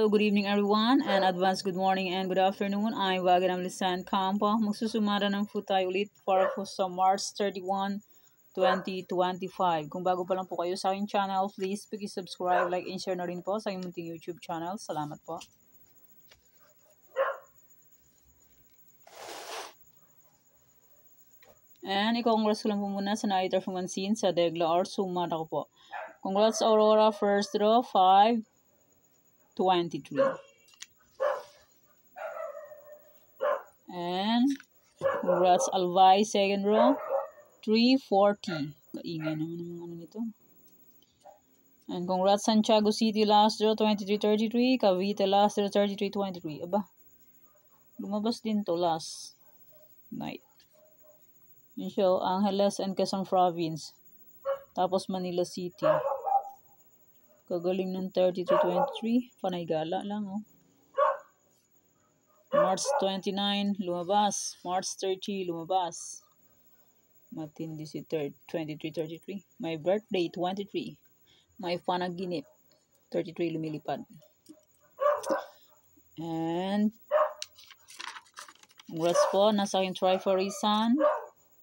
Hello, good evening everyone, and advance good morning and good afternoon. I'm Waganam Lisan Campo. Magsusumara ng food tayo ulit para po sa March 31, 2025. Kung bago pa lang po kayo sa aking channel, please subscribe, like, and share na rin po sa aking munting YouTube channel. Salamat po. And i-congrats ko lang po muna sa nakita from Mansin sa Degla or Sumara ko po. Congrats Aurora, first draw, 5, 23. And congrats Alvay, second row, 340. Kaingay naman ng ano nito. And congrats Santiago City, last draw, 2333. Cavite, last draw, 3323. Aba, lumabas din to last night. Yun siya, Angeles and Quezon Province. Tapos Manila City. Kagaling ng 3323. Panay gala lang, oh. March 29, lumabas. March 30, lumabas. Matindi si 2333. My birthday, 23. My panaginip, 33, lumilipad. And congrats po, nasa aking Triforisan.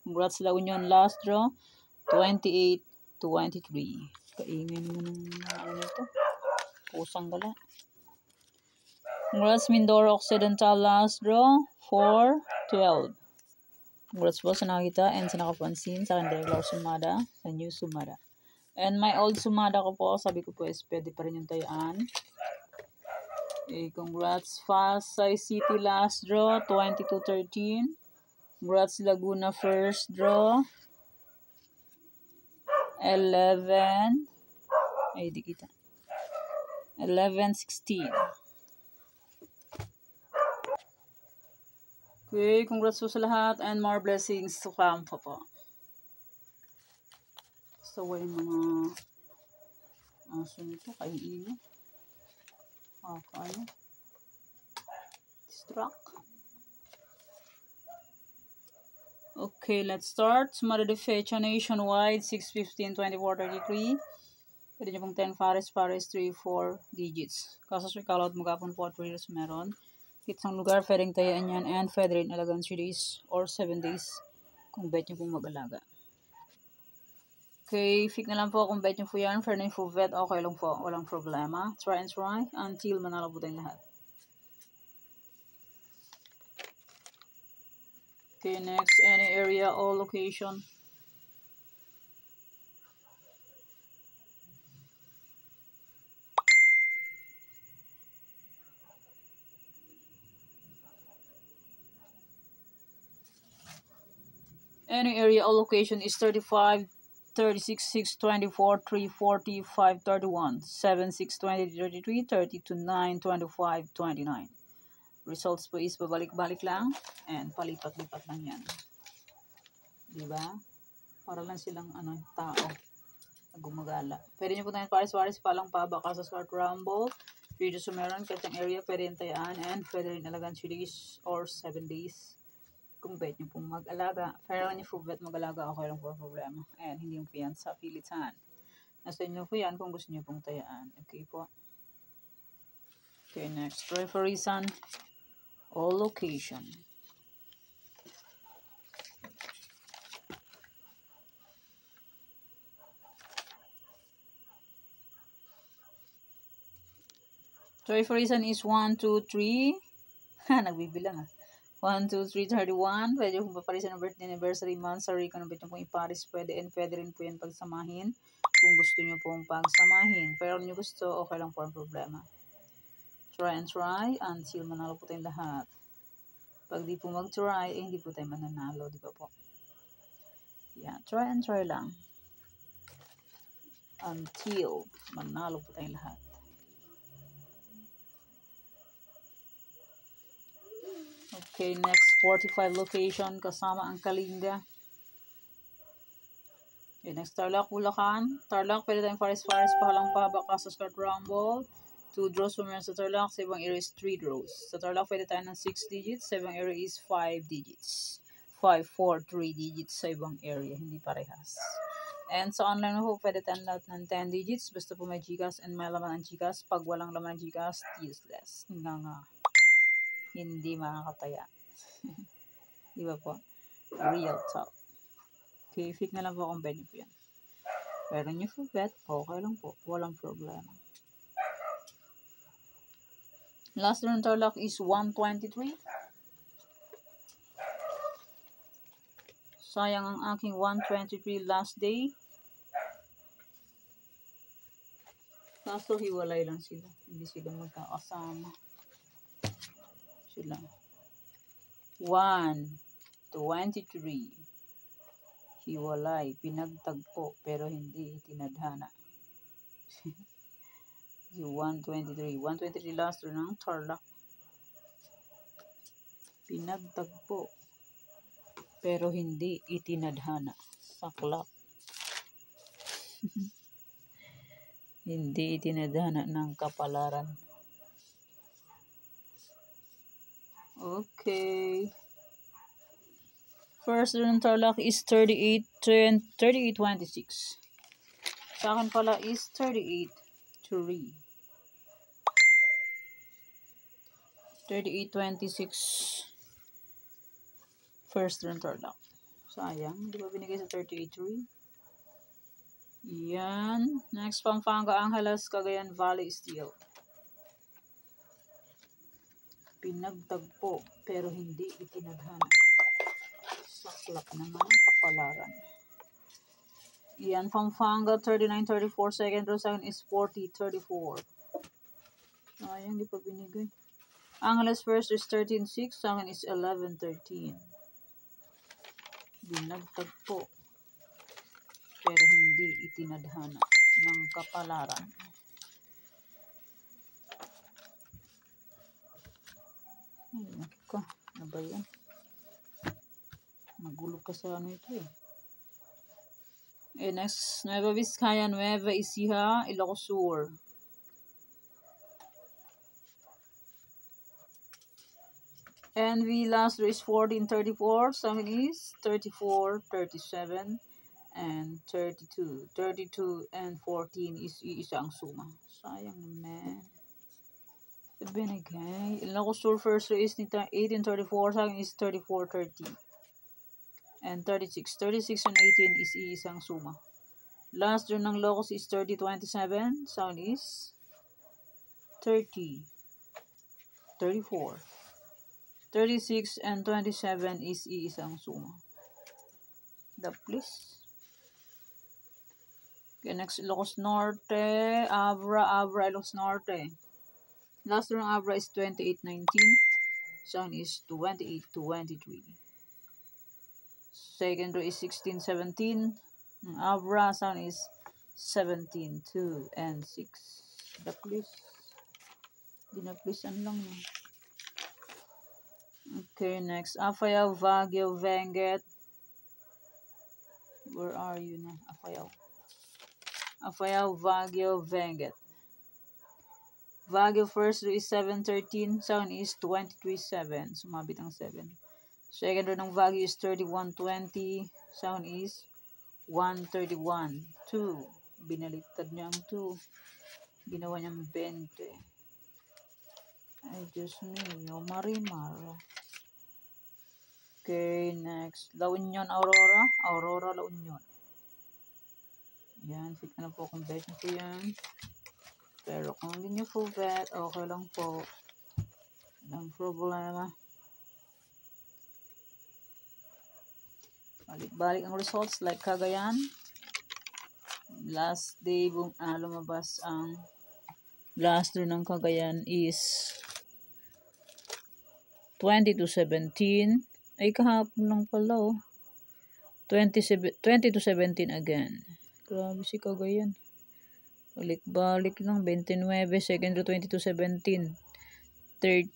Congrats La Union, last draw, 28-23. Kaingay naman ng ano nito. Pusang gala. Congrats Mindoro Occidental, last draw, 4-12. Congrats po sa nakita and sa nakapansin sa aking Degla Sumada, sa New Sumada. And my old Sumada ko po, sabi ko po is pwede pa rin yung tayaan. Congrats Pasay City, last draw, 22-13. Congrats Laguna, first draw, 11. Ay, di kita. 11-16. Okay, congrats po sa lahat and more blessings to come po. So, yung mga aso nito, kainin. Kaya. Distract. Okay, let's start. Sumada de fecha nationwide, 6-15-24-33. Pwede nyo pong 10 pares, 3, 4 digits. Kaso sa kalot magapon po at reels meron. Kitsang lugar, pwedeng tayaan yan, and pwede rin alagang 3 days or 7 days kung bet nyo pong mag-alaga. Okay, fix na lang po kung bet nyo po yan. Fair na yung vet, okay lang po. Walang problema. Try and try until manalo po tayong lahat. Okay, next, any area or location. Any area or location is 35, 36, 6, 24, 3, 40, 5, 31, 7, 6, 20, 33, 32, 9, 25, 29. Results po is babalik-balik lang and palipat-lipat lang yan. Diba? Para lang silang tao na gumagala. Pwede nyo po tayong pares-pares palang paba sa Scott Rumble. Video sumeron, kanyang area, pwede yung tayaan and pwede rin alagaan 3 days or 7 days. Kung bet nyo pong mag-alaga. Pero nyo po bet mag-alaga, okay lang po problema. And hindi mo po yan sa pilitan. Nasa inyo po yan kung gusto nyo pong tayaan. Okay po. Okay, next. Refereesan or location. Refereesan is 1, 2, 3. Nagbibilang 1, 2, 3, 31. Pwede kung paparisan ng birthday, anniversary, month, sorry, kung nabit nyo pong iparis, pwede, and pwede rin po yan pagsamahin. Kung gusto nyo pong pagsamahin. Pero kung nyo gusto, okay lang po ang problema. Try and try until manalo po tayong lahat. Pag di po mag-try, hindi po tayo mananalo, di ba po? Yeah, try and try lang. Until manalo po tayong lahat. Okay, next 45 location kasama ang Kalinga. Okay, next Tarlac, Bulacan. Tarlac, pwede tayong pares-pares pahalang pahaba ka sa Scott Rumble. 2 draws po meron sa Tarlac. Sa ibang area is 3 draws. Sa Tarlac, pwede tayo ng 6 digits. Sa ibang area is 5 digits. 5, 4, 3 digits sa ibang area. Hindi parehas. And sa online mo po, pwede tayo lahat ng 10 digits. Basta po may GCash and may laman ng GCash. Pag walang laman ng GCash, useless. Nga. Hindi makakataya. Di ba po? Real talk. Okay, fake na lang po kung bet nyo po yan. Pero nyo po bet, okay lang po. Walang problema. Last round tarlock is 123. Sayang ang aking 123 last day. Kaso hiwalay lang sila. Hindi sila magkakasama. Sila. 123. Hiwalay. Pinagtagpo. Pero hindi itinadhana. 123. 123 last round ng tarlock. Pinagtagpo. Pero hindi itinadhana. Saklap. Hindi itinadhana ng kapalaran. Okay. First round tarlock is 38-26. Sa akin pala is 38-3. 38-26. First round tarlock. Sayang, di ba binigay sa 38-3? Yan. Next, Pampanga Angeles, Cagayan Valley Steel. Pinagtagpo, pero hindi itinadhana. Saklap naman ang kapalaran. Yan, Pampanga 39-34. Second row, second is 40-34. Sayang, di pa binigay. Angeles first is 13-6. Second is 11-13. Binagtagpo, pero hindi itinadhana ng kapalaran. Ay, naku, ano ba yan? Nagulog ka sa ano ito eh. Next, Nueva Vizcaya, Nueva Ecija, Ilocos Sur. NV last row is 14-34. Second is 34-37. And 32. 32 and 14 is iisa ang suma. Sayang naman. Binigay. Ilocos Sur first row is 18-34. Second is 34-30. And 36. 36 and 18 is iisang suma. Last row ng Locos is 30-27. Second is 30-34. 36 and 27 is iisang suma. Please. Okay, next, Ilocos Norte, Abra, Ilocos Norte. Last round Abra is 28-19. Second is 28-23. Second row is 16-17. Abra, second is 17-2 and 6. Please. Dinaplisan lang yun. Okay, next, Apayao, Baguio, Benguet. Where are you na? Apayao, Baguio, Benguet. Baguio first row is 7-13. Second is 23-7. Sumabit ang 7. Second row ng Baguio is 31-20. Second is 131. 2. Binaliktad niya ang 2. Ginawa niyang 20. Ay, Diyos mio, Marimar. Okay, next. La Union, Aurora. Aurora, La Union. Yan, fit na po kung bet nyo po yan. Pero kung hindi nyo po bet, okay lang po. Walang problema. Balik-balik ang results like Cagayan. Last day, lumabas ang last row ng Cagayan is 20-17. Ay, kahapon lang pala oh. 20-17 again. Grabe si Cagayan. Balik-balik lang. 29, second row 22-17. 30,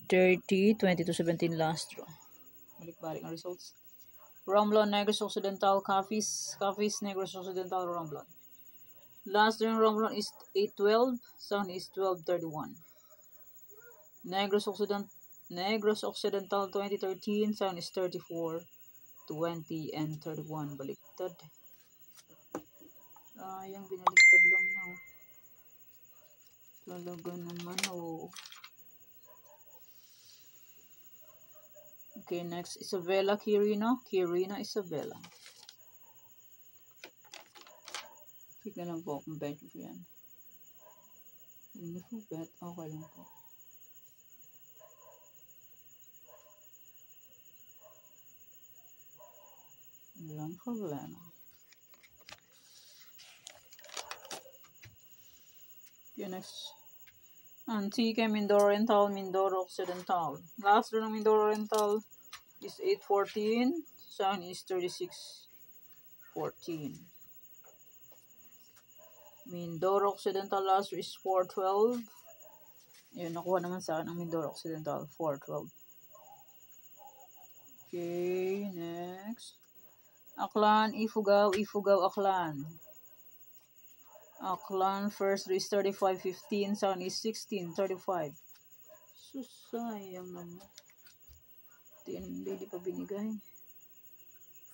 22-17 last row. Balik-balik ang results. Romblon, Negros Occidental, Capiz, Negros Occidental, Romblon. Last row Romblon is 8-12. Second is 12-31. Negros Occidental 2013. Second is 34-20 and 31. Baliktad. Sayang, binaliktad lang niya. Oh. Talaga naman, oh. Okay, next, Isabella Quirino. Quirino Isabella. Sige lang po kung bet ko yan. Hindi po bet. Okay lang po. Walang problema. Okay, next. Antique Mindoro Oriental, Mindoro Occidental. Last draw ng Mindoro Oriental is 814. Sound is 3614. Mindoro Occidental last is 412. Yun, nakuha naman sa akin ang Mindoro Occidental, 412. Okay, next. Aklan, Ifugao, Ifugao, Aklan. Aklan, first is 3515, sound is 1635. Susayang naman. Hindi pa binigay.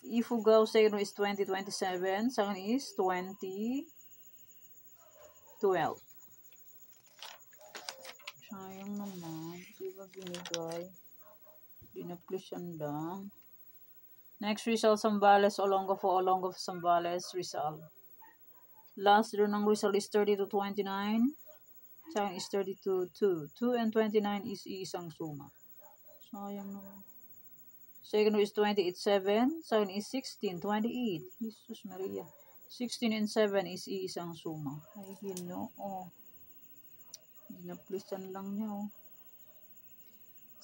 Ifugao, second is 2027, sound is 2012. Sayang naman. Di ba binigay? Dinaplisyan lang. Next Rizal Zambales, Olongapo for Zambales, Rizal. Last draw ng Rizal is 3229. Sound is 32-2. 2 and 29 is isang suma. Sayang naman. Second is 28-7. Sound is 16-28. Jesus Maria. 16 and 7 is isang suma. Ay, Ginoo. Dinaplisan lang niya, oh.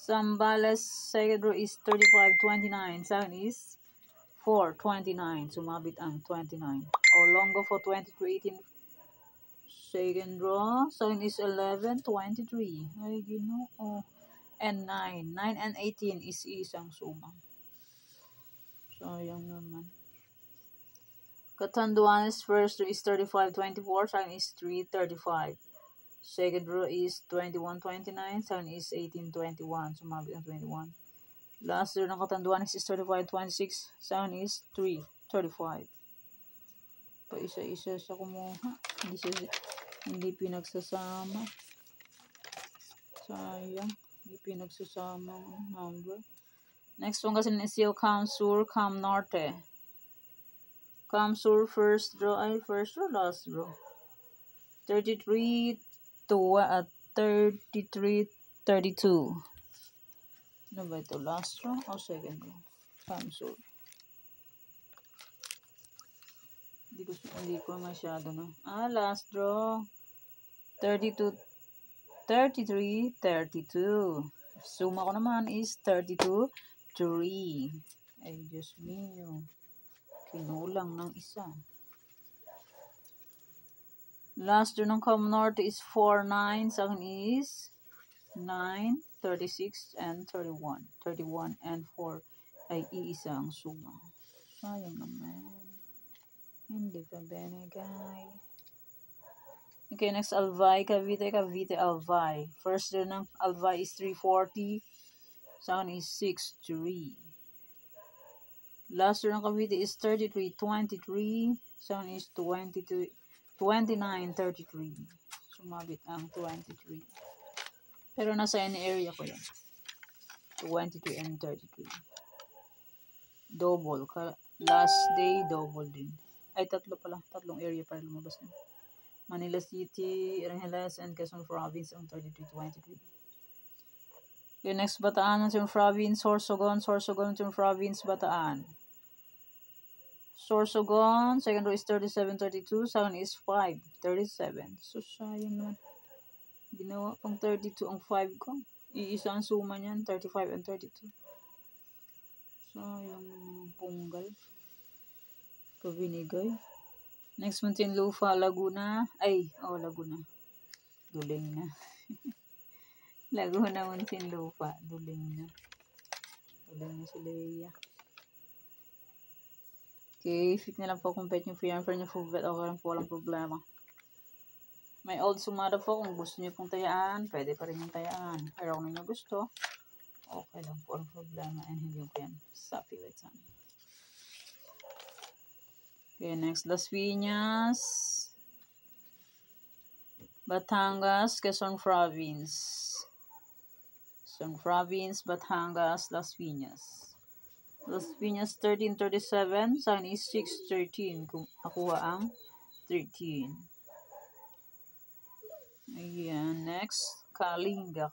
Zambales, second row is 35-29. Sound is 4-29. Sumabit ang 29. Olongo for 22-18. Second row. Sound is 11-23. Ay, Ginoo. And 9. 9 and 18 is isang suma. Sayang naman. Catanduanes, first row is 35-24. Sound is 3-35. Second row is 21-29. Sound is 18-21. Sumabit ang 21. Last row ng Catanduanes is 35-26. Sound is 3-35. Pa-isa-isa siya kumuha. Hindi pinagsasama. Sayang. Hindi pinagsasama ang number. Next one kasi is yung Cam Sur, Cam Norte. Cam Sur, first row, last row. 33 to 33, 32. Ano ba ito? Last row o second row? Cam Sur. Hindi ko masyado, no? Last draw. 32, 33, 32. Suma ko naman is 32, 3. Ay, Diyos mio. Kinulang ng isa. Last draw ng Cam Norte is 4-9. Sa akin is 9, 36, and 31. 31 and 4 ay iisang suma. Sayang naman. Hindi pa binigay. Okay, next Albay, Cavite, Albay. First draw ng Albay is 340. Sound is 6-3. Last draw ng Cavite is 33-23. Sound is 29-33. Sumabit ang 23. Pero nasa any area ko yan. 23 and 33. Double. Last day, double din. Ay, tatlo pala. Tatlong area para lumabas din. Manila City, Angeles, and Quezon Province ang 33-23. Okay, next Bataan, Quezon Province, Sorsogon, Quezon Province, Bataan. Sorsogon, second row is 37-32, sound is 5-37. So, sayang naman. Ginawa pang 32 ang 5 ko. Iisa ang suma niyan, 35 and 32. Sayang naman ang punggal. Kabinigay. Next Muntinlupa, Laguna. Laguna. Duling na. Laguna, Muntinlupa. Duling na. Duling na si Leia. Okay, fit na lang po kung pet nyo for yan. For nyo full bet, okay lang po, walang problema. May old sumada po. Kung gusto nyo pong tayaan, pwede pa rin yung tayaan. Pero kung nyo gusto, okay lang po, walang problema. And hindi po yan sa piwetan. Okay, next, Las Piñas, Batangas, Quezon Province. Quezon Province, Batangas, Las Piñas. Las Piñas 1337, sign is 613. Kung nakuha ang 13. Ayan, next, Kalinga,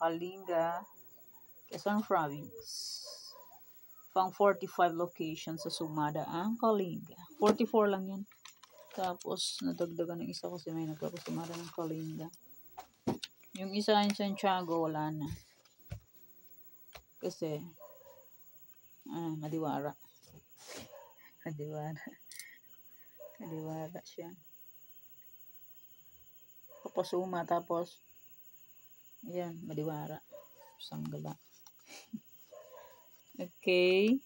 Quezon Province. Pang 45 locations sa sumada ang Kalinga. 44 lang yan. Tapos, nadagdagan ng isa kasi may nagpapasumada ng Kalinga. Yung isa yung Santiago, wala na. Kasi, madiwara. Madiwara siya. Papasuma, tapos, ayan, madiwara. Sanggala. Okay.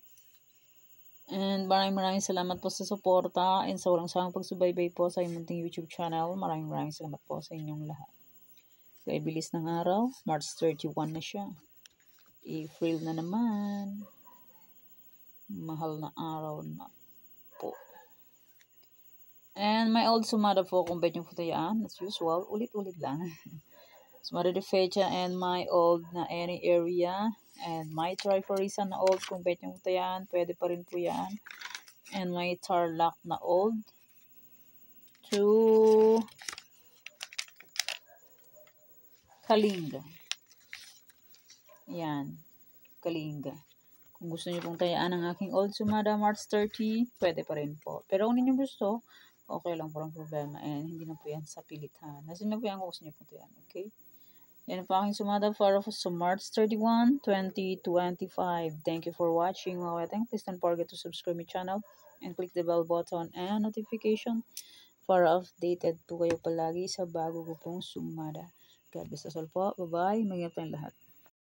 And maraming salamat po sa suporta and sa walang sawang pagsubaybay po sa inyong munting YouTube channel. Maraming salamat po sa inyong lahat. Kaya bilis ng araw, March 31 na siya. April na naman. Mahal na araw na po. And my old sumada po kung bet yung futayaan. As usual, ulit-ulit lang. Sumada de fecha and my old na any area. And my Triforiza na old, kung bet yung futayaan, pwede pa rin po yan. And my Tarlac na old. To Kalinga. Yan. Kalinga. Kung gusto niyo pong tayaan ang aking old sumada March 30, pwede pa rin po. Pero kung ninyo gusto, okay lang po ang problema. And hindi na po yan sa pilitan. Nasin na po yan kung gusto niyo pong tayaan. Okay? Yan po aking sumada para sa March 31, 2025. Thank you for watching. Please don't forget to subscribe my channel and click the bell button and notification para updated po kayo palagi sa bago ko pong sumada. God bless us all po. Bye-bye. Mag-ingat tayong lahat.